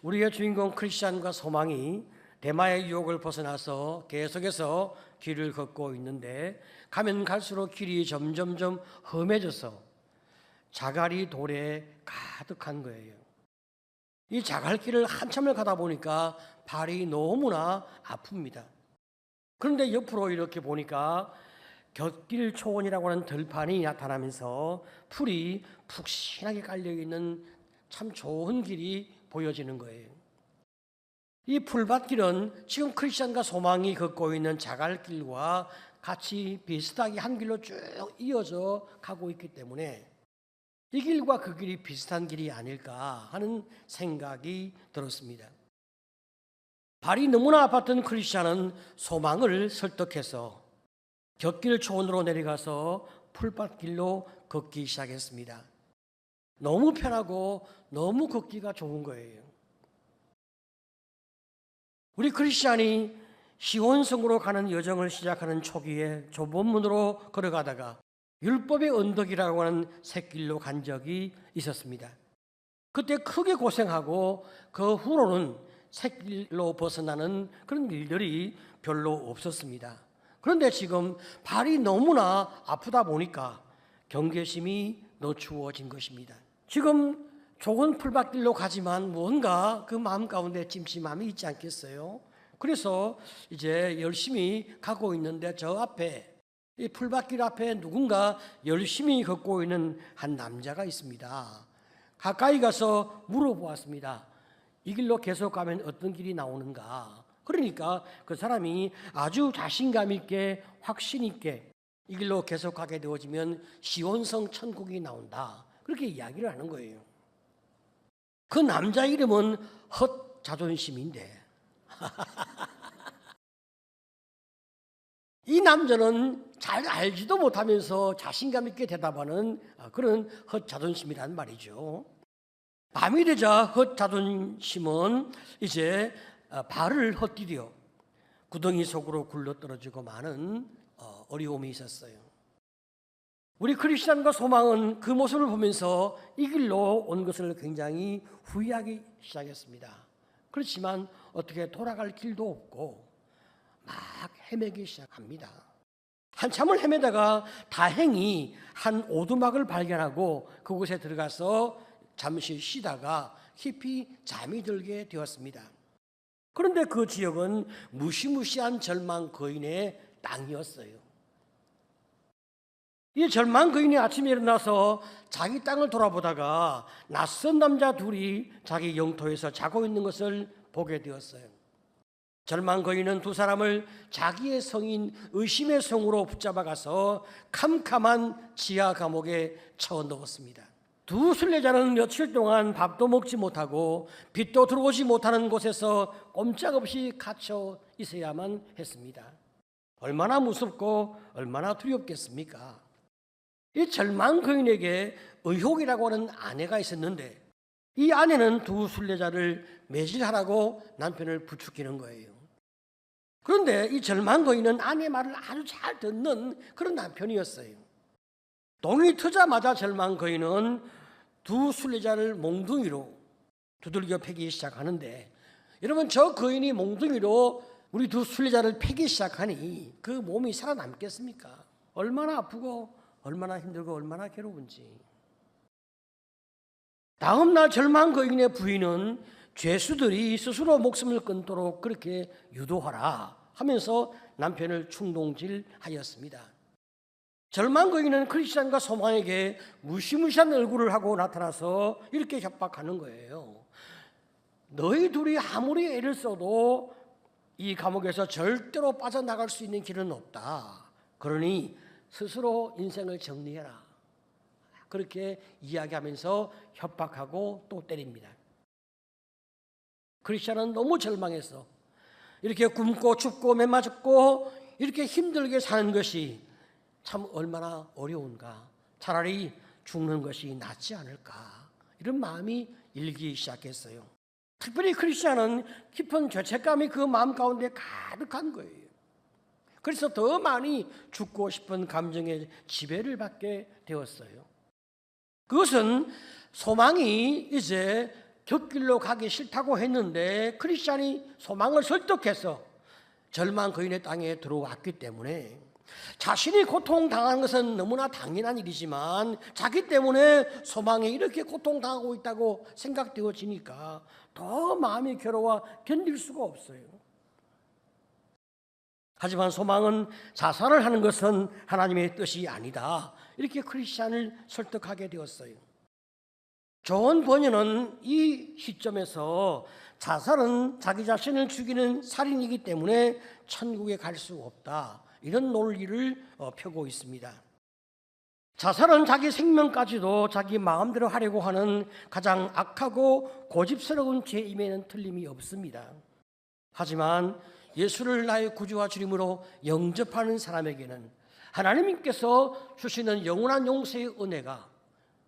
우리의 주인공 크리스찬과 소망이 대마의 유혹을 벗어나서 계속해서 길을 걷고 있는데 가면 갈수록 길이 점점점 험해져서 자갈이 돌에 가득한 거예요. 이 자갈길을 한참을 가다 보니까 발이 너무나 아픕니다. 그런데 옆으로 이렇게 보니까 곁길 초원이라고 하는 들판이 나타나면서 풀이 푹신하게 깔려있는 참 좋은 길이 보여지는 거예요. 이 풀밭길은 지금 크리스찬과 소망이 걷고 있는 자갈길과 같이 비슷하게 한 길로 쭉 이어져 가고 있기 때문에 이 길과 그 길이 비슷한 길이 아닐까 하는 생각이 들었습니다. 발이 너무나 아팠던 크리스찬은 소망을 설득해서 곁길 초원으로 내려가서 풀밭길로 걷기 시작했습니다. 너무 편하고 너무 걷기가 좋은 거예요. 우리 크리스찬이 시온성으로 가는 여정을 시작하는 초기에 좁은 문으로 걸어가다가 율법의 언덕이라고 하는 샛길로 간 적이 있었습니다. 그때 크게 고생하고 그 후로는 샛길로 벗어나는 그런 일들이 별로 없었습니다. 그런데 지금 발이 너무나 아프다 보니까 경계심이 늦추어진 것입니다. 지금 좋은 풀밭길로 가지만 뭔가 그 마음 가운데 찜찜함이 있지 않겠어요? 그래서 이제 열심히 가고 있는데 저 앞에 이 풀밭길 앞에 누군가 열심히 걷고 있는 한 남자가 있습니다. 가까이 가서 물어보았습니다. 이 길로 계속 가면 어떤 길이 나오는가? 그러니까 그 사람이 아주 자신감 있게 확신 있게 이 길로 계속 가게 되어지면 시온성 천국이 나온다. 그렇게 이야기를 하는 거예요. 그 남자 이름은 헛자존심인데 이 남자는 잘 알지도 못하면서 자신감 있게 대답하는 그런 헛자존심이란 말이죠. 밤이 되자 헛자존심은 이제 발을 헛디뎌 구덩이 속으로 굴러떨어지고 많은 어려움이 있었어요. 우리 크리스찬과 소망은 그 모습을 보면서 이 길로 온 것을 굉장히 후회하기 시작했습니다. 그렇지만 어떻게 돌아갈 길도 없고 막 헤매기 시작합니다. 한참을 헤매다가 다행히 한 오두막을 발견하고 그곳에 들어가서 잠시 쉬다가 깊이 잠이 들게 되었습니다. 그런데 그 지역은 무시무시한 절망 거인의 땅이었어요. 이 절망 거인이 아침에 일어나서 자기 땅을 돌아보다가 낯선 남자 둘이 자기 영토에서 자고 있는 것을 보게 되었어요. 절망 거인은 두 사람을 자기의 성인 의심의 성으로 붙잡아가서 캄캄한 지하 감옥에 쳐넣었습니다. 두 순례자는 며칠 동안 밥도 먹지 못하고 빛도 들어오지 못하는 곳에서 꼼짝없이 갇혀 있어야만 했습니다. 얼마나 무섭고 얼마나 두렵겠습니까? 이 절망 거인에게 의혹이라고 하는 아내가 있었는데 이 아내는 두 순례자를 매질하라고 남편을 부추기는 거예요. 그런데 이 절망 거인은 아내 말을 아주 잘 듣는 그런 남편이었어요. 동이 트자마자 절망 거인은 두 순례자를 몽둥이로 두들겨 패기 시작하는데 여러분 저 거인이 몽둥이로 우리 두 순례자를 패기 시작하니 그 몸이 살아남겠습니까? 얼마나 아프고 얼마나 힘들고 얼마나 괴로운지. 다음 날 절망 거인의 부인은 죄수들이 스스로 목숨을 끊도록 그렇게 유도하라 하면서 남편을 충동질하였습니다. 절망 거인은 크리스찬과 소망에게 무시무시한 얼굴을 하고 나타나서 이렇게 협박하는 거예요. 너희 둘이 아무리 애를 써도 이 감옥에서 절대로 빠져나갈 수 있는 길은 없다. 그러니 스스로 인생을 정리해라. 그렇게 이야기하면서 협박하고 또 때립니다. 크리스찬은 너무 절망해서 이렇게 굶고 춥고 매맞고 이렇게 힘들게 사는 것이 참 얼마나 어려운가. 차라리 죽는 것이 낫지 않을까. 이런 마음이 일기 시작했어요. 특별히 크리스찬은 깊은 죄책감이 그 마음 가운데 가득한 거예요. 그래서 더 많이 죽고 싶은 감정의 지배를 받게 되었어요. 그것은 소망이 이제 곁길로 가기 싫다고 했는데 크리스찬이 소망을 설득해서 절망 거인의 땅에 들어왔기 때문에 자신이 고통당하는 것은 너무나 당연한 일이지만 자기 때문에 소망이 이렇게 고통당하고 있다고 생각되어지니까 더 마음이 괴로워 견딜 수가 없어요. 하지만 소망은 자살을 하는 것은 하나님의 뜻이 아니다. 이렇게 크리스찬을 설득하게 되었어요. 존 버녀는 이 시점에서 자살은 자기 자신을 죽이는 살인이기 때문에 천국에 갈 수 없다. 이런 논리를 펴고 있습니다. 자살은 자기 생명까지도 자기 마음대로 하려고 하는 가장 악하고 고집스러운 죄임에는 틀림이 없습니다. 하지만 예수를 나의 구주와 주님으로 영접하는 사람에게는 하나님께서 주시는 영원한 용서의 은혜가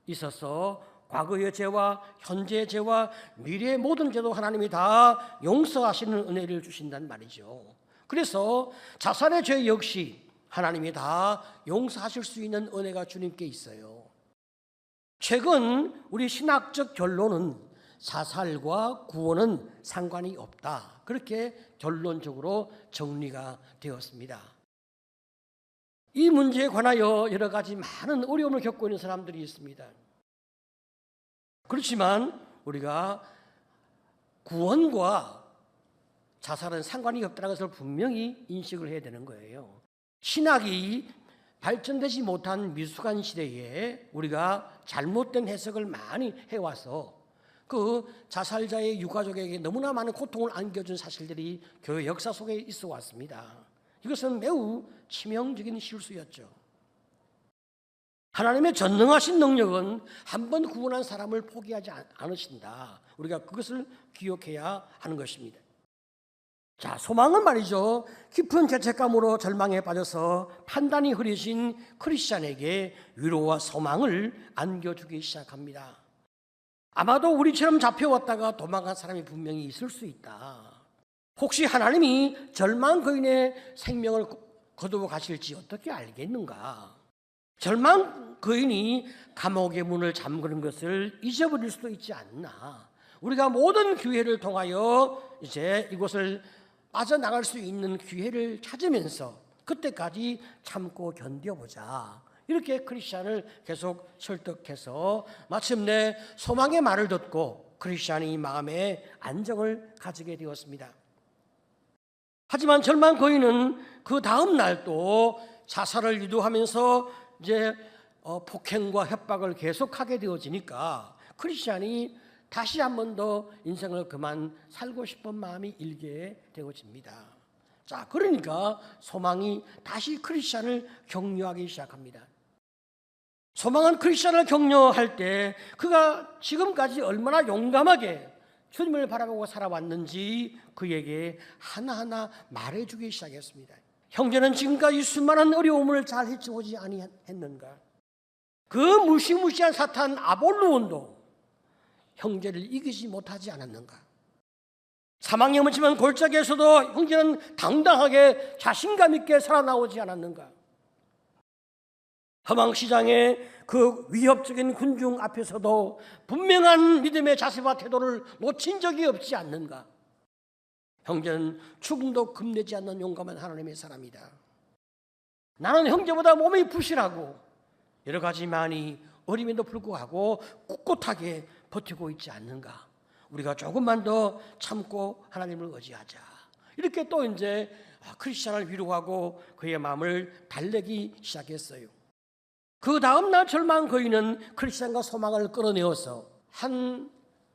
있어서 과거의 죄와 현재의 죄와 미래의 모든 죄도 하나님이 다 용서하시는 은혜를 주신단 말이죠. 그래서 자살의 죄 역시 하나님이 다 용서하실 수 있는 은혜가 주님께 있어요. 최근 우리 신학적 결론은 자살과 구원은 상관이 없다. 그렇게 결론적으로 정리가 되었습니다. 이 문제에 관하여 여러 가지 많은 어려움을 겪고 있는 사람들이 있습니다. 그렇지만 우리가 구원과 자살은 상관이 없다는 것을 분명히 인식을 해야 되는 거예요. 신학이 발전되지 못한 미숙한 시대에 우리가 잘못된 해석을 많이 해와서 그 자살자의 유가족에게 너무나 많은 고통을 안겨준 사실들이 교회 역사 속에 있어 왔습니다. 이것은 매우 치명적인 실수였죠. 하나님의 전능하신 능력은 한 번 구원한 사람을 포기하지 않으신다. 우리가 그것을 기억해야 하는 것입니다. 자, 소망은 말이죠. 깊은 죄책감으로 절망에 빠져서 판단이 흐려진 크리스찬에게 위로와 소망을 안겨주기 시작합니다. 아마도 우리처럼 잡혀왔다가 도망간 사람이 분명히 있을 수 있다. 혹시 하나님이 절망 거인의 생명을 거두어 가실지 어떻게 알겠는가? 절망 거인이 감옥의 문을 잠그는 것을 잊어버릴 수도 있지 않나? 우리가 모든 기회를 통하여 이제 이곳을 빠져나갈 수 있는 기회를 찾으면서 그때까지 참고 견뎌보자. 이렇게 크리스찬을 계속 설득해서 마침내 소망의 말을 듣고 크리스찬이 마음에 안정을 가지게 되었습니다. 하지만 절망 거인은 그 다음 날 또 자살을 유도하면서 이제 폭행과 협박을 계속하게 되어지니까 크리스찬이 다시 한 번 더 인생을 그만 살고 싶은 마음이 일게 되어집니다. 자, 그러니까 소망이 다시 크리스찬을 격려하기 시작합니다. 소망은 크리스찬을 격려할 때 그가 지금까지 얼마나 용감하게 주님을 바라보고 살아왔는지 그에게 하나하나 말해주기 시작했습니다. 형제는 지금까지 수많은 어려움을 잘 헤쳐오지 아니했는가? 그 무시무시한 사탄 아볼로온도 형제를 이기지 못하지 않았는가? 사망이 묻히면 골짜기에서도 형제는 당당하게 자신감 있게 살아나오지 않았는가? 허망시장의 그 위협적인 군중 앞에서도 분명한 믿음의 자세와 태도를 놓친 적이 없지 않는가? 형제는 죽음도 겁내지 않는 용감한 하나님의 사람이다. 나는 형제보다 몸이 부실하고 여러 가지 많이 어림에도 불구하고 꿋꿋하게 버티고 있지 않는가? 우리가 조금만 더 참고 하나님을 의지하자. 이렇게 또 이제 크리스찬을 위로하고 그의 마음을 달래기 시작했어요. 그 다음 날 절망 거인은 크리스찬과 소망을 끌어내어서 한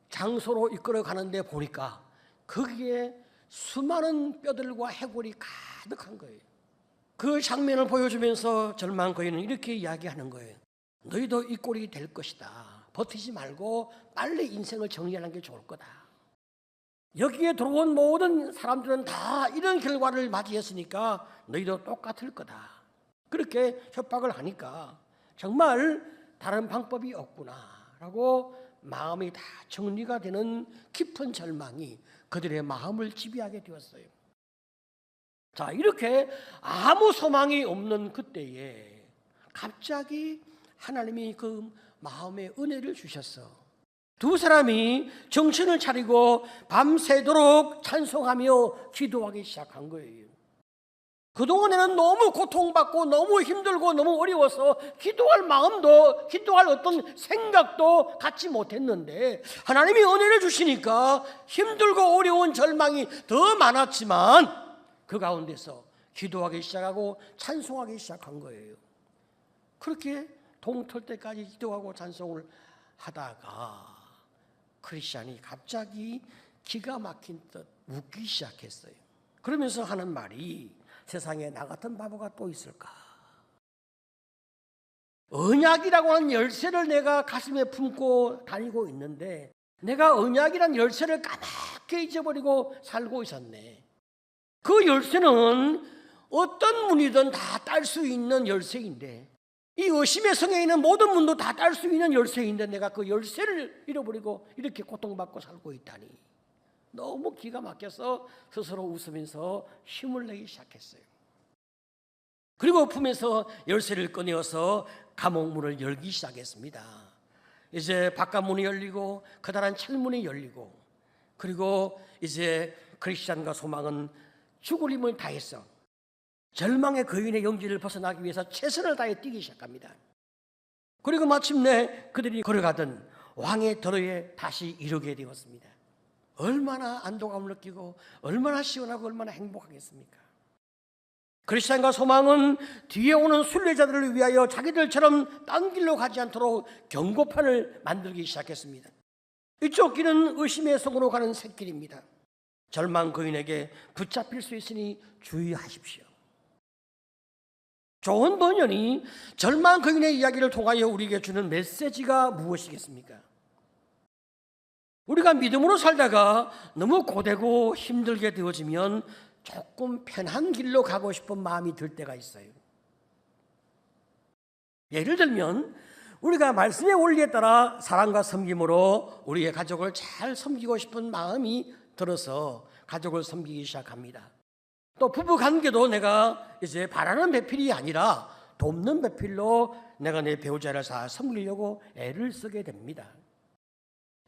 장소로 이끌어 가는데 보니까 거기에 수많은 뼈들과 해골이 가득한 거예요. 그 장면을 보여주면서 절망 거인은 이렇게 이야기하는 거예요. 너희도 이 꼴이 될 것이다. 버티지 말고 빨리 인생을 정리하는 게 좋을 거다. 여기에 들어온 모든 사람들은 다 이런 결과를 맞이했으니까 너희도 똑같을 거다. 그렇게 협박을 하니까 정말 다른 방법이 없구나라고 마음이 다 정리가 되는 깊은 절망이 그들의 마음을 지배하게 되었어요. 자, 이렇게 아무 소망이 없는 그때에 갑자기 하나님이 그 마음에 은혜를 주셨어. 두 사람이 정신을 차리고 밤새도록 찬송하며 기도하기 시작한 거예요. 그동안에는 너무 고통받고 너무 힘들고 너무 어려워서 기도할 마음도, 기도할 어떤 생각도 갖지 못했는데 하나님이 은혜를 주시니까 힘들고 어려운 절망이 더 많았지만 그 가운데서 기도하기 시작하고 찬송하기 시작한 거예요. 그렇게 동틀 때까지 기도하고 찬송을 하다가 크리스찬이 갑자기 기가 막힌 듯 웃기 시작했어요. 그러면서 하는 말이, 세상에 나 같은 바보가 또 있을까? 언약이라고 하는 열쇠를 내가 가슴에 품고 다니고 있는데 내가 언약이란 열쇠를 까맣게 잊어버리고 살고 있었네. 그 열쇠는 어떤 문이든 다 딸 수 있는 열쇠인데, 이 의심의 성에 있는 모든 문도 다 딸 수 있는 열쇠인데 내가 그 열쇠를 잃어버리고 이렇게 고통받고 살고 있다니 너무 기가 막혀서 스스로 웃으면서 힘을 내기 시작했어요. 그리고 품에서 열쇠를 꺼내어서 감옥문을 열기 시작했습니다. 이제 바깥문이 열리고 커다란 철문이 열리고, 그리고 이제 크리스찬과 소망은 죽을 힘을 다해서 절망의 거인의 영지를 벗어나기 위해서 최선을 다해 뛰기 시작합니다. 그리고 마침내 그들이 걸어가던 왕의 도로에 다시 이르게 되었습니다. 얼마나 안도감을 느끼고 얼마나 시원하고 얼마나 행복하겠습니까? 크리스찬과 소망은 뒤에 오는 순례자들을 위하여 자기들처럼 딴 길로 가지 않도록 경고판을 만들기 시작했습니다. 이쪽 길은 의심의 성으로 가는 샛길입니다. 절망 거인에게 붙잡힐 수 있으니 주의하십시오. 좋은 번연이 절망 거인의 이야기를 통하여 우리에게 주는 메시지가 무엇이겠습니까? 우리가 믿음으로 살다가 너무 고되고 힘들게 되어지면 조금 편한 길로 가고 싶은 마음이 들 때가 있어요. 예를 들면 우리가 말씀의 원리에 따라 사랑과 섬김으로 우리의 가족을 잘 섬기고 싶은 마음이 들어서 가족을 섬기기 시작합니다. 또 부부 관계도 내가 이제 바라는 배필이 아니라 돕는 배필로 내가 내 배우자를 잘 섬기려고 애를 쓰게 됩니다.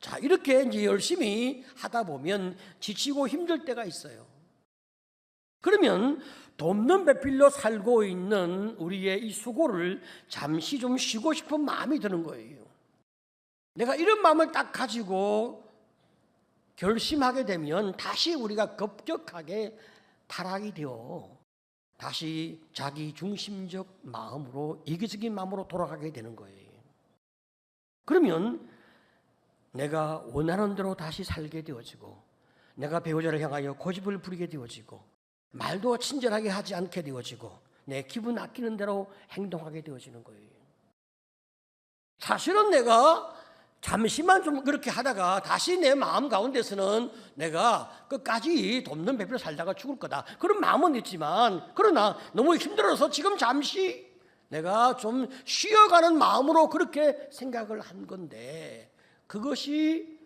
자, 이렇게 이제 열심히 하다 보면 지치고 힘들 때가 있어요. 그러면 돕는 배필로 살고 있는 우리의 이 수고를 잠시 좀 쉬고 싶은 마음이 드는 거예요. 내가 이런 마음을 딱 가지고 결심하게 되면 다시 우리가 급격하게 타락이 되어 다시 자기 중심적 마음으로, 이기적인 마음으로 돌아가게 되는 거예요. 그러면 내가 원하는 대로 다시 살게 되어지고, 내가 배우자를 향하여 고집을 부리게 되어지고, 말도 친절하게 하지 않게 되어지고, 내 기분 아끼는 대로 행동하게 되어지는 거예요. 사실은 내가 잠시만 좀 그렇게 하다가 다시 내 마음 가운데서는 내가 끝까지 돕는 배필로 살다가 죽을 거다, 그런 마음은 있지만, 그러나 너무 힘들어서 지금 잠시 내가 좀 쉬어가는 마음으로 그렇게 생각을 한 건데, 그것이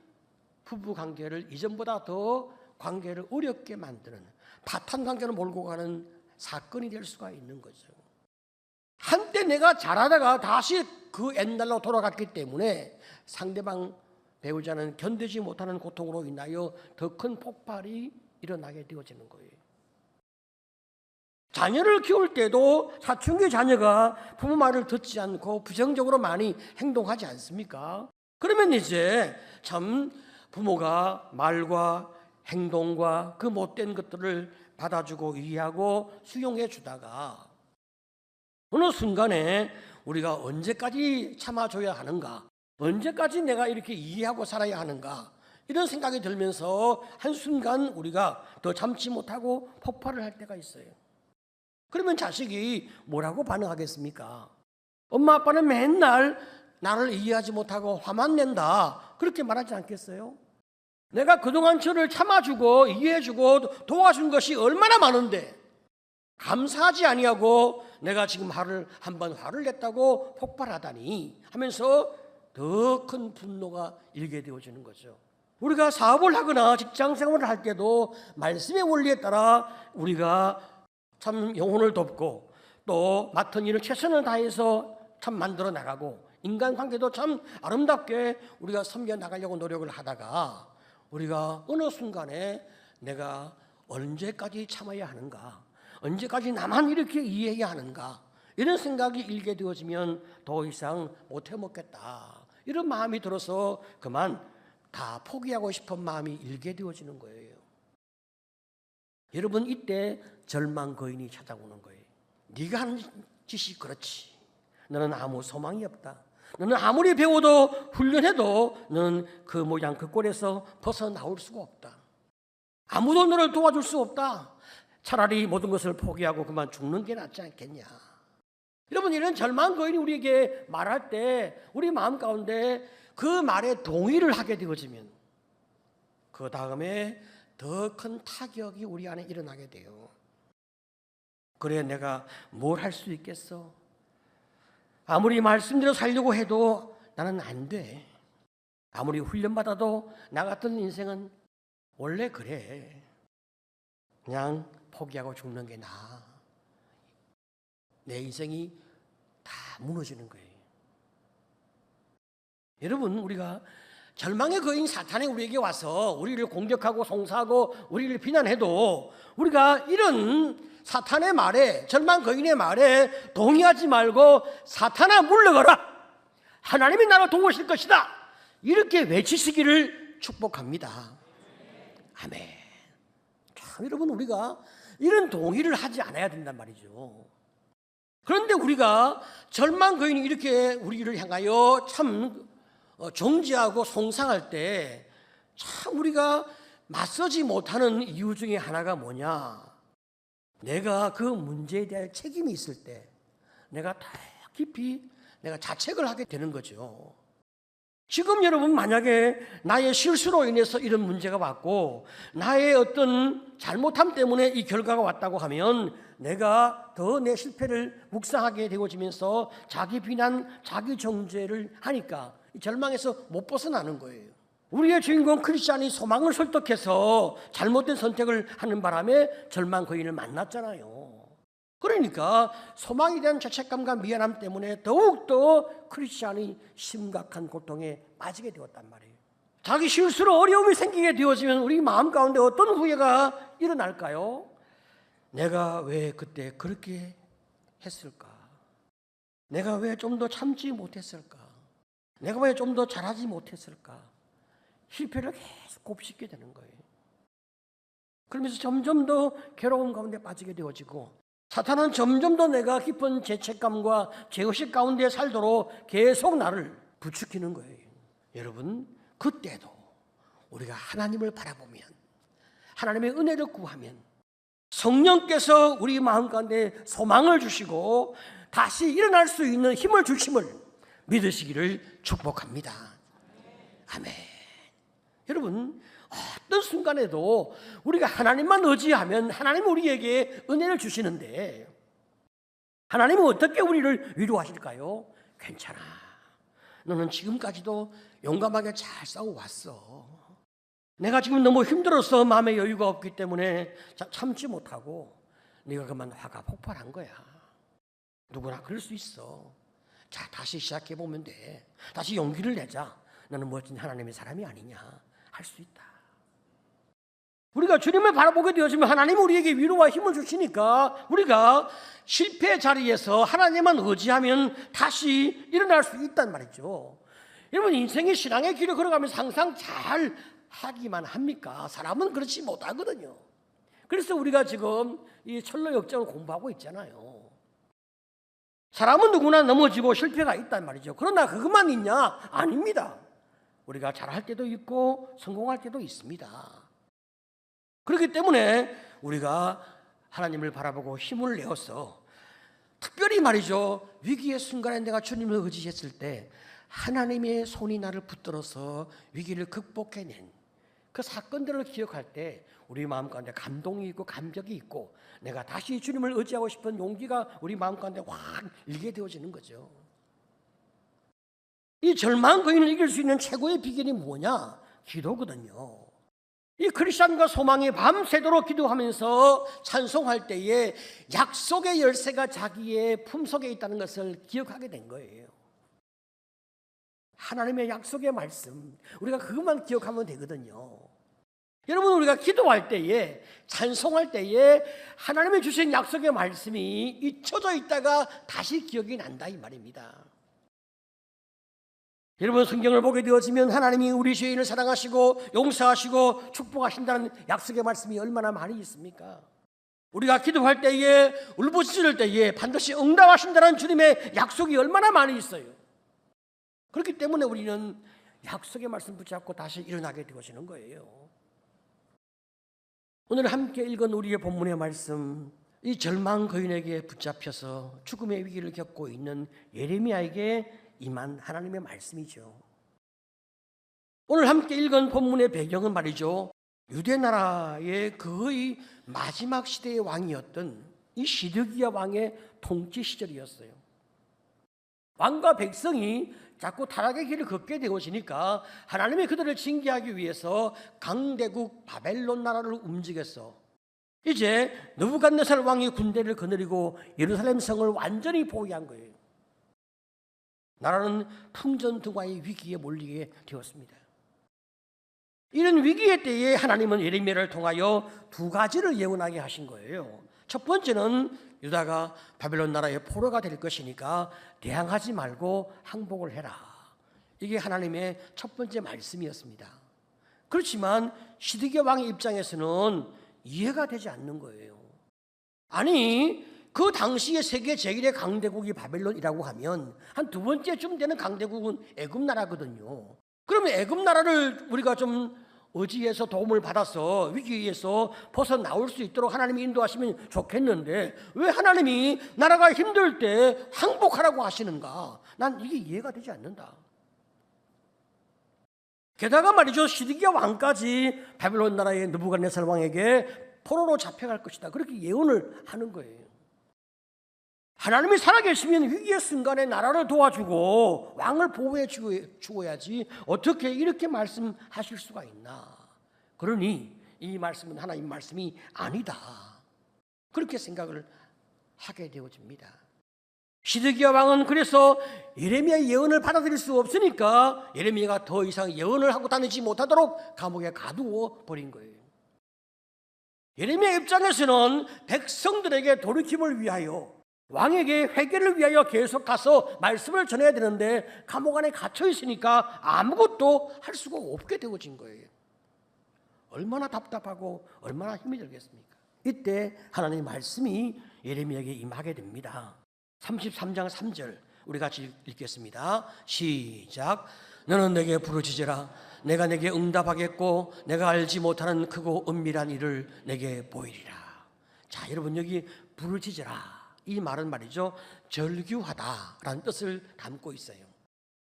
부부관계를 이전보다 더 관계를 어렵게 만드는, 파탄 관계로 몰고 가는 사건이 될 수가 있는 거죠. 한때 내가 잘하다가 다시 그 옛날로 돌아갔기 때문에 상대방 배우자는 견디지 못하는 고통으로 인하여 더 큰 폭발이 일어나게 되어지는 거예요. 자녀를 키울 때도 사춘기 자녀가 부모 말을 듣지 않고 부정적으로 많이 행동하지 않습니까? 그러면 이제 참 부모가 말과 행동과 그 못된 것들을 받아주고 이해하고 수용해 주다가 어느 순간에 우리가 언제까지 참아줘야 하는가, 언제까지 내가 이렇게 이해하고 살아야 하는가, 이런 생각이 들면서 한순간 우리가 더 참지 못하고 폭발을 할 때가 있어요. 그러면 자식이 뭐라고 반응하겠습니까? 엄마 아빠는 맨날 나를 이해하지 못하고 화만 낸다, 그렇게 말하지 않겠어요? 내가 그동안 저를 참아주고 이해해주고 도와준 것이 얼마나 많은데 감사하지 아니하고 내가 지금 한번 화를 냈다고 폭발하다니 하면서 더 큰 분노가 일게 되어지는 거죠. 우리가 사업을 하거나 직장 생활을 할 때도 말씀의 원리에 따라 우리가 참 영혼을 돕고 또 맡은 일을 최선을 다해서 참 만들어 나가고 인간관계도 참 아름답게 우리가 섬겨 나가려고 노력을 하다가 우리가 어느 순간에 내가 언제까지 참아야 하는가, 언제까지 나만 이렇게 이해해야 하는가, 이런 생각이 일게 되어지면 더 이상 못 해먹겠다, 이런 마음이 들어서 그만 다 포기하고 싶은 마음이 일게 되어지는 거예요. 여러분, 이때 절망 거인이 찾아오는 거예요. 네가 하는 짓이 그렇지. 너는 아무 소망이 없다. 너는 아무리 배워도 훈련해도 너는 그 모양 그 꼴에서 벗어나올 수가 없다. 아무도 너를 도와줄 수 없다. 차라리 모든 것을 포기하고 그만 죽는 게 낫지 않겠냐. 여러분, 이런 절망 거인이 우리에게 말할 때 우리 마음 가운데 그 말에 동의를 하게 되어지면 그 다음에 더 큰 타격이 우리 안에 일어나게 돼요. 그래, 내가 뭘 할 수 있겠어? 아무리 말씀대로 살려고 해도 나는 안 돼. 아무리 훈련받아도 나 같은 인생은 원래 그래. 그냥 포기하고 죽는 게 나아. 내 인생이 다 무너지는 거예요. 여러분, 우리가 절망의 거인 사탄이 우리에게 와서 우리를 공격하고 송사하고 우리를 비난해도 우리가 이런 사탄의 말에, 절망 거인의 말에 동의하지 말고 사탄아 물러가라, 하나님이 나를 도우실 것이다, 이렇게 외치시기를 축복합니다. 아멘. 참, 여러분, 우리가 이런 동의를 하지 않아야 된단 말이죠. 그런데 우리가 절망 거인이 이렇게 우리를 향하여 참 정죄하고 송상할 때 참 우리가 맞서지 못하는 이유 중에 하나가 뭐냐? 내가 그 문제에 대한 책임이 있을 때 내가 더 깊이 내가 자책을 하게 되는 거죠. 지금 여러분, 만약에 나의 실수로 인해서 이런 문제가 왔고 나의 어떤 잘못함 때문에 이 결과가 왔다고 하면 내가 더 내 실패를 묵상하게 되어지면서 자기 비난, 자기 정죄를 하니까 절망에서 못 벗어나는 거예요. 우리의 주인공 크리스찬이 소망을 설득해서 잘못된 선택을 하는 바람에 절망 거인을 만났잖아요. 그러니까 소망에 대한 죄책감과 미안함 때문에 더욱더 크리스찬이 심각한 고통에 빠지게 되었단 말이에요. 자기 실수로 어려움이 생기게 되어지면 우리 마음 가운데 어떤 후회가 일어날까요? 내가 왜 그때 그렇게 했을까? 내가 왜 좀 더 참지 못했을까? 내가 왜 좀 더 잘하지 못했을까? 실패를 계속 곱씹게 되는 거예요. 그러면서 점점 더 괴로움 가운데 빠지게 되어지고 사탄은 점점 더 내가 깊은 죄책감과 죄의식 가운데 살도록 계속 나를 부추기는 거예요. 여러분, 그때도 우리가 하나님을 바라보면, 하나님의 은혜를 구하면 성령께서 우리 마음 가운데 소망을 주시고 다시 일어날 수 있는 힘을 주심을 믿으시기를 축복합니다. 아멘. 여러분, 어떤 순간에도 우리가 하나님만 의지하면 하나님은 우리에게 은혜를 주시는데 하나님은 어떻게 우리를 위로하실까요? 괜찮아. 너는 지금까지도 용감하게 잘 싸워왔어. 내가 지금 너무 힘들어서 마음에 여유가 없기 때문에 참지 못하고 네가 그만 화가 폭발한 거야. 누구나 그럴 수 있어. 자, 다시 시작해보면 돼. 다시 용기를 내자. 너는 멋진 하나님의 사람이 아니냐. 할 수 있다. 우리가 주님을 바라보게 되어지면 하나님은 우리에게 위로와 힘을 주시니까 우리가 실패 자리에서 하나님만 의지하면 다시 일어날 수 있단 말이죠. 여러분, 인생의 신앙의 길을 걸어가면서 항상 잘 하기만 합니까? 사람은 그렇지 못하거든요. 그래서 우리가 지금 이 철로 역정을 공부하고 있잖아요. 사람은 누구나 넘어지고 실패가 있단 말이죠. 그러나 그것만 있냐? 아닙니다. 우리가 잘할 때도 있고 성공할 때도 있습니다. 그렇기 때문에 우리가 하나님을 바라보고 힘을 내어서 특별히 말이죠, 위기의 순간에 내가 주님을 의지했을 때 하나님의 손이 나를 붙들어서 위기를 극복해낸 그 사건들을 기억할 때 우리 마음 가운데 감동이 있고 감격이 있고 내가 다시 주님을 의지하고 싶은 용기가 우리 마음 가운데 확 일게 되어지는 거죠. 이 절망 거인을 이길 수 있는 최고의 비결이 뭐냐? 기도거든요. 이 크리스천과 소망이 밤새도록 기도하면서 찬송할 때에 약속의 열쇠가 자기의 품속에 있다는 것을 기억하게 된 거예요. 하나님의 약속의 말씀, 우리가 그것만 기억하면 되거든요. 여러분, 우리가 기도할 때에, 찬송할 때에 하나님이 주신 약속의 말씀이 잊혀져 있다가 다시 기억이 난다 이 말입니다. 여러분, 성경을 보게 되어지면 하나님이 우리 죄인을 사랑하시고 용서하시고 축복하신다는 약속의 말씀이 얼마나 많이 있습니까? 우리가 기도할 때에, 울부짖을 때에 반드시 응답하신다는 주님의 약속이 얼마나 많이 있어요. 그렇기 때문에 우리는 약속의 말씀 붙잡고 다시 일어나게 되어지는 거예요. 오늘 함께 읽은 우리의 본문의 말씀, 이 절망 거인에게 붙잡혀서 죽음의 위기를 겪고 있는 예레미야에게 임한 하나님의 말씀이죠. 오늘 함께 읽은 본문의 배경은 말이죠, 유대 나라의 거의 마지막 시대의 왕이었던 이 시드기야 왕의 통치 시절이었어요. 왕과 백성이 자꾸 타락의 길을 걷게 되어지니까 하나님이 그들을 징계하기 위해서 강대국 바벨론 나라를 움직였어. 이제 느부갓네살 왕이 군대를 거느리고 예루살렘 성을 완전히 포위한 거예요. 나라는 풍전등화의 위기에 몰리게 되었습니다. 이런 위기의 때에 하나님은 예레미야를 통하여 두 가지를 예언하게 하신 거예요. 첫 번째는 유다가 바벨론 나라의 포로가 될 것이니까 대항하지 말고 항복을 해라. 이게 하나님의 첫 번째 말씀이었습니다. 그렇지만 시드기야 왕의 입장에서는 이해가 되지 않는 거예요. 아니, 그 당시에 세계 제1의 강대국이 바벨론이라고 하면 한 두 번째쯤 되는 강대국은 애굽 나라거든요. 그러면 애굽 나라를 우리가 좀 의지해서 도움을 받아서 위기에서 벗어나올 수 있도록 하나님이 인도하시면 좋겠는데 왜 하나님이 나라가 힘들 때 항복하라고 하시는가? 난 이게 이해가 되지 않는다. 게다가 말이죠, 시드기야 왕까지 바벨론 나라의 느부갓네살 왕에게 포로로 잡혀갈 것이다, 그렇게 예언을 하는 거예요. 하나님이 살아계시면 위기의 순간에 나라를 도와주고 왕을 보호해 주어야지 어떻게 이렇게 말씀하실 수가 있나. 그러니 이 말씀은 하나님 말씀이 아니다, 그렇게 생각을 하게 되어집니다. 시드기야 왕은 그래서 예레미야의 예언을 받아들일 수 없으니까 예레미야가 더 이상 예언을 하고 다니지 못하도록 감옥에 가두어 버린 거예요. 예레미야 입장에서는 백성들에게 돌이킴을 위하여, 왕에게 회개를 위하여 계속 가서 말씀을 전해야 되는데 감옥 안에 갇혀 있으니까 아무것도 할 수가 없게 되어진 거예요. 얼마나 답답하고 얼마나 힘이 들겠습니까? 이때 하나님의 말씀이 예레미야에게 임하게 됩니다. 33장 3절 우리 같이 읽겠습니다. 시작. 너는 내게 부르짖으라. 내가 내게 응답하겠고 내가 알지 못하는 크고 은밀한 일을 내게 보이리라. 자, 여러분, 여기 부르짖으라, 이 말은 말이죠, 절규하다라는 뜻을 담고 있어요.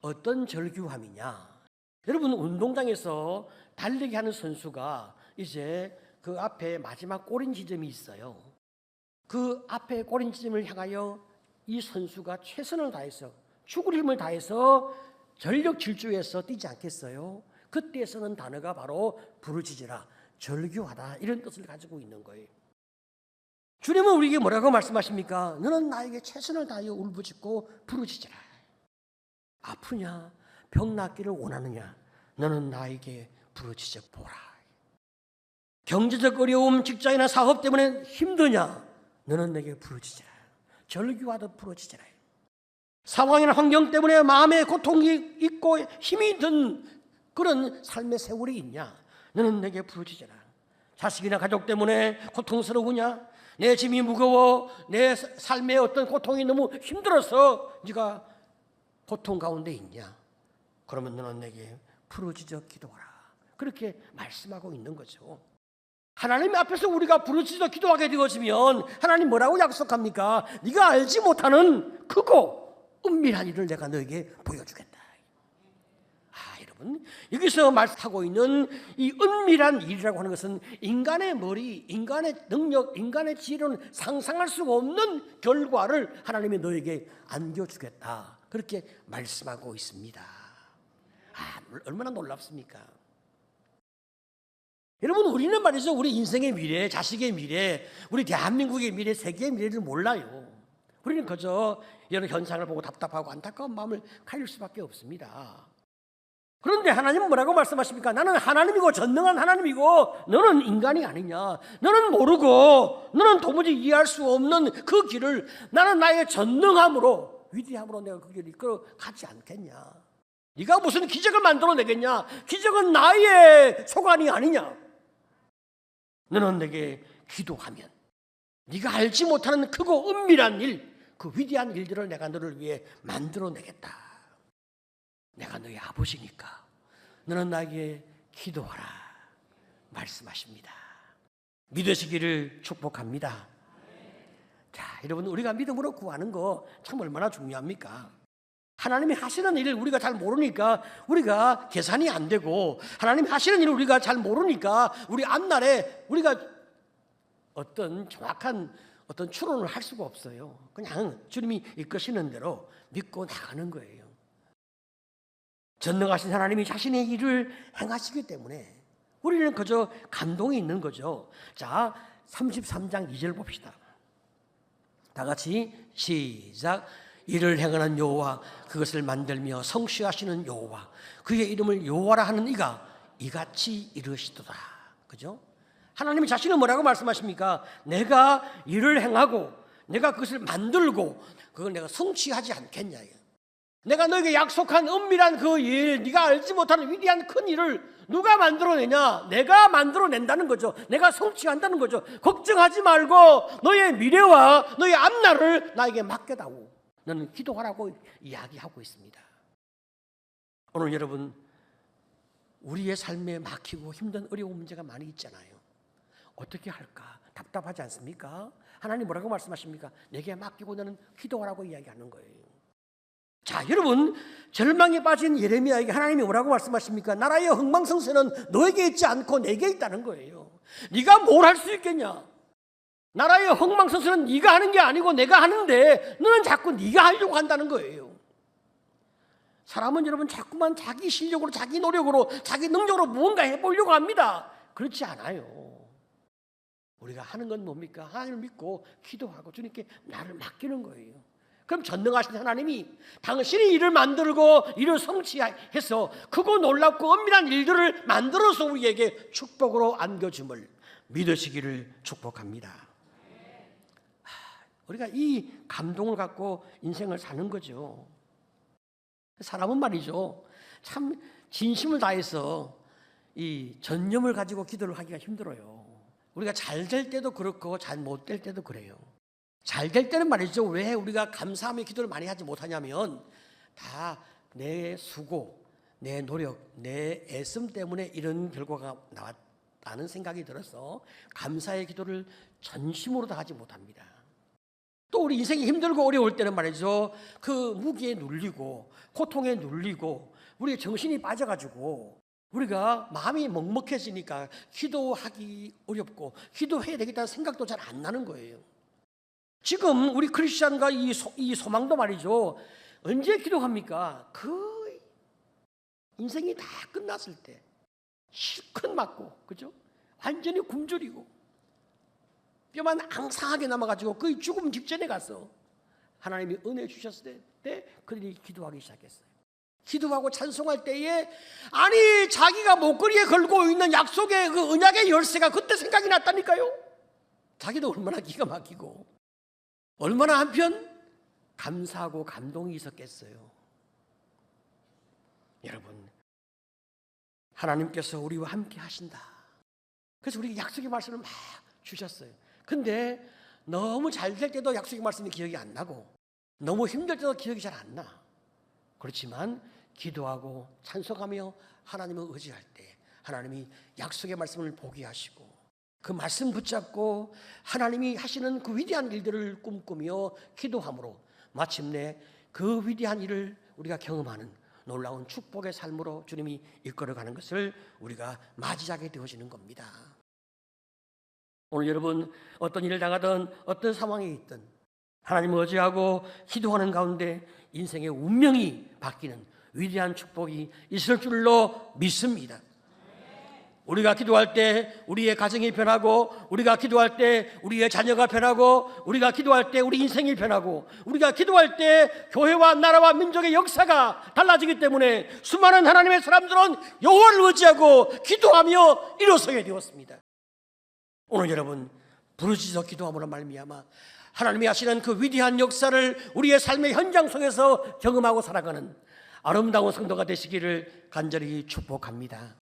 어떤 절규함이냐? 여러분, 운동장에서 달리기 하는 선수가 이제 그 앞에 마지막 꼬린 지점이 있어요. 그 앞에 꼬린 지점을 향하여 이 선수가 최선을 다해서 죽을 힘을 다해서 전력 질주해서 뛰지 않겠어요? 그때 쓰는 단어가 바로 부르짖으라, 절규하다, 이런 뜻을 가지고 있는 거예요. 주님은 우리에게 뭐라고 말씀하십니까? 너는 나에게 최선을 다하여 울부짖고 부르짖으라. 아프냐? 병 낫기를 원하느냐? 너는 나에게 부르짖어 보라. 경제적 어려움, 직장이나 사업 때문에 힘드냐? 너는 내게 부르짖으라. 절규하듯 부르짖으라. 상황이나 환경 때문에 마음에 고통이 있고 힘이 든 그런 삶의 세월이 있냐? 너는 내게 부르짖으라. 자식이나 가족 때문에 고통스러우냐? 내 짐이 무거워, 내 삶의 어떤 고통이 너무 힘들어서 네가 고통 가운데 있냐? 그러면 너는 내게 부르짖어 기도하라. 그렇게 말씀하고 있는 거죠. 하나님 앞에서 우리가 부르짖어 기도하게 되어지면 하나님 뭐라고 약속합니까? 네가 알지 못하는 크고 은밀한 일을 내가 너에게 보여주겠다. 여러분, 여기서 말하고 있는 이 은밀한 일이라고 하는 것은 인간의 머리, 인간의 능력, 인간의 지혜로는 상상할 수 없는 결과를 하나님이 너에게 안겨주겠다, 그렇게 말씀하고 있습니다. 얼마나 놀랍습니까? 여러분, 우리는 말이죠, 우리 인생의 미래, 자식의 미래, 우리 대한민국의 미래, 세계의 미래를 몰라요. 우리는 그저 이런 현상을 보고 답답하고 안타까운 마음을 가질 수밖에 없습니다. 그런데 하나님은 뭐라고 말씀하십니까? 나는 하나님이고 전능한 하나님이고 너는 인간이 아니냐. 너는 모르고 너는 도무지 이해할 수 없는 그 길을 나는 나의 전능함으로, 위대함으로 내가 그 길을 이끌어 가지 않겠냐. 네가 무슨 기적을 만들어내겠냐. 기적은 나의 소관이 아니냐. 너는 내게 기도하면 네가 알지 못하는 크고 은밀한 일, 그 위대한 일들을 내가 너를 위해 만들어내겠다. 내가 너의 아버지니까 너는 나에게 기도하라 말씀하십니다. 믿으시기를 축복합니다. 자, 여러분, 우리가 믿음으로 구하는 거 참 얼마나 중요합니까? 하나님이 하시는 일을 우리가 잘 모르니까 우리가 계산이 안 되고, 하나님이 하시는 일을 우리가 잘 모르니까 우리 앞날에 우리가 어떤 정확한 어떤 추론을 할 수가 없어요. 그냥 주님이 이끄시는 대로 믿고 나가는 거예요. 전능하신 하나님이 자신의 일을 행하시기 때문에 우리는 그저 감동이 있는 거죠. 자, 33장 2절 봅시다. 다 같이 시작. 이를 행하는 여호와, 그것을 만들며 성취하시는 여호와, 그의 이름을 여호와라 하는 이가 이같이 이르시도다. 그죠? 하나님이 자신은 뭐라고 말씀하십니까? 내가 일을 행하고 내가 그것을 만들고 그걸 내가 성취하지 않겠냐. 내가 너에게 약속한 은밀한 그 일, 네가 알지 못하는 위대한 큰 일을 누가 만들어내냐? 내가 만들어낸다는 거죠. 내가 성취한다는 거죠. 걱정하지 말고 너의 미래와 너의 앞날을 나에게 맡겨다오. 너는 기도하라고 이야기하고 있습니다. 오늘 여러분, 우리의 삶에 막히고 힘든 어려운 문제가 많이 있잖아요. 어떻게 할까? 답답하지 않습니까? 하나님 뭐라고 말씀하십니까? 내게 맡기고 너는 기도하라고 이야기하는 거예요. 자, 여러분, 절망에 빠진 예레미야에게 하나님이 뭐라고 말씀하십니까? 나라의 흥망성쇠는 너에게 있지 않고 내게 있다는 거예요. 네가 뭘 할 수 있겠냐? 나라의 흥망성쇠는 네가 하는 게 아니고 내가 하는데 너는 자꾸 네가 하려고 한다는 거예요. 사람은 여러분 자꾸만 자기 실력으로, 자기 노력으로, 자기 능력으로 무언가 해보려고 합니다. 그렇지 않아요. 우리가 하는 건 뭡니까? 하나님을 믿고 기도하고 주님께 나를 맡기는 거예요. 그럼 전능하신 하나님이 당신이 일을 만들고 일을 성취해서 크고 놀랍고 엄밀한 일들을 만들어서 우리에게 축복으로 안겨줌을 믿으시기를 축복합니다. 우리가 이 감동을 갖고 인생을 사는 거죠. 사람은 말이죠, 참 진심을 다해서 이 전념을 가지고 기도를 하기가 힘들어요. 우리가 잘 될 때도 그렇고 잘 못 될 때도 그래요. 잘 될 때는 말이죠, 왜 우리가 감사하며 기도를 많이 하지 못하냐면 다 내 수고, 내 노력, 내 애씀 때문에 이런 결과가 나왔다는 생각이 들어서 감사의 기도를 전심으로 다 하지 못합니다. 또 우리 인생이 힘들고 어려울 때는 말이죠, 그 무기에 눌리고 고통에 눌리고 우리의 정신이 빠져가지고 우리가 마음이 먹먹해지니까 기도하기 어렵고 기도해야 되겠다는 생각도 잘 안 나는 거예요. 지금 우리 크리스찬과 이 소망도 말이죠, 언제 기도합니까? 그 인생이 다 끝났을 때 실컷 맞고, 그죠? 완전히 굶주리고 뼈만 앙상하게 남아가지고 거의 죽음 직전에 가서 하나님이 은혜 주셨을 때 그들이 기도하기 시작했어요. 기도하고 찬송할 때에 아니 자기가 목걸이에 걸고 있는 약속의 그 언약의 열쇠가 그때 생각이 났다니까요. 자기도 얼마나 기가 막히고 얼마나 한편 감사하고 감동이 있었겠어요. 여러분, 하나님께서 우리와 함께 하신다. 그래서 우리 약속의 말씀을 막 주셨어요. 근데 너무 잘 될 때도 약속의 말씀이 기억이 안 나고 너무 힘들 때도 기억이 잘 안 나. 그렇지만 기도하고 찬송하며 하나님을 의지할 때 하나님이 약속의 말씀을 보게 하시고 그 말씀 붙잡고 하나님이 하시는 그 위대한 일들을 꿈꾸며 기도함으로 마침내 그 위대한 일을 우리가 경험하는 놀라운 축복의 삶으로 주님이 이끌어가는 것을 우리가 맞이하게 되어지는 겁니다. 오늘 여러분 어떤 일을 당하든 어떤 상황에 있든 하나님을 의지하고 기도하는 가운데 인생의 운명이 바뀌는 위대한 축복이 있을 줄로 믿습니다. 우리가 기도할 때 우리의 가정이 변하고, 우리가 기도할 때 우리의 자녀가 변하고, 우리가 기도할 때 우리 인생이 변하고, 우리가 기도할 때 교회와 나라와 민족의 역사가 달라지기 때문에 수많은 하나님의 사람들은 여호와를 의지하고 기도하며 일어서게 되었습니다. 오늘 여러분, 부르짖어 기도함으로 말미암아 하나님이 하시는 그 위대한 역사를 우리의 삶의 현장 속에서 경험하고 살아가는 아름다운 성도가 되시기를 간절히 축복합니다.